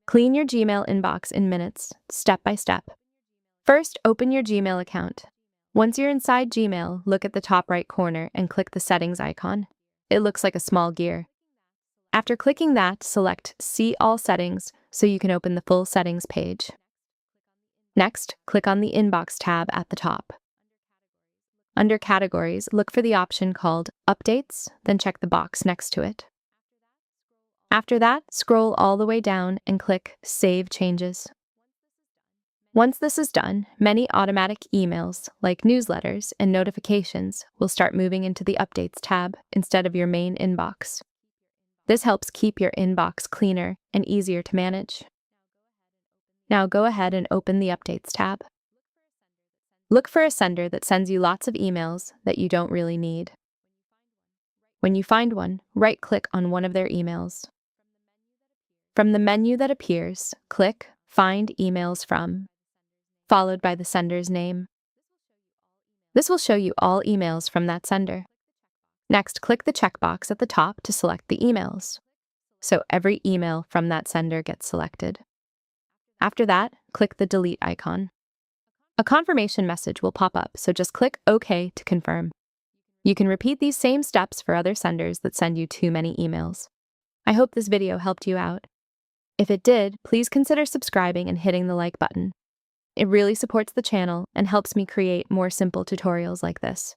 Clean your Gmail inbox in minutes, step by step. First, open your Gmail account. Once you're inside Gmail, look at the top right corner and click the settings icon. It looks like a small gear. After clicking that, select See All Settings so you can open the full settings page. Next, click on the Inbox tab at the top. Under Categories, look for the option called Updates, then check the box next to it. After that, scroll all the way down and click Save Changes. Once this is done, many automatic emails, like newsletters and notifications, will start moving into the Updates tab instead of your main inbox. This helps keep your inbox cleaner and easier to manage. Now go ahead and open the Updates tab. Look for a sender that sends you lots of emails that you don't really need. When you find one, right-click on one of their emails. From the menu that appears, click Find Emails From, followed by the sender's name. This will show you all emails from that sender. Next, click the checkbox at the top to select the emails, so every email from that sender gets selected. After that, click the delete icon. A confirmation message will pop up, so just click OK to confirm. You can repeat these same steps for other senders that send you too many emails. I hope this video helped you out. If it did, please consider subscribing and hitting the like button. It really supports the channel and helps me create more simple tutorials like this.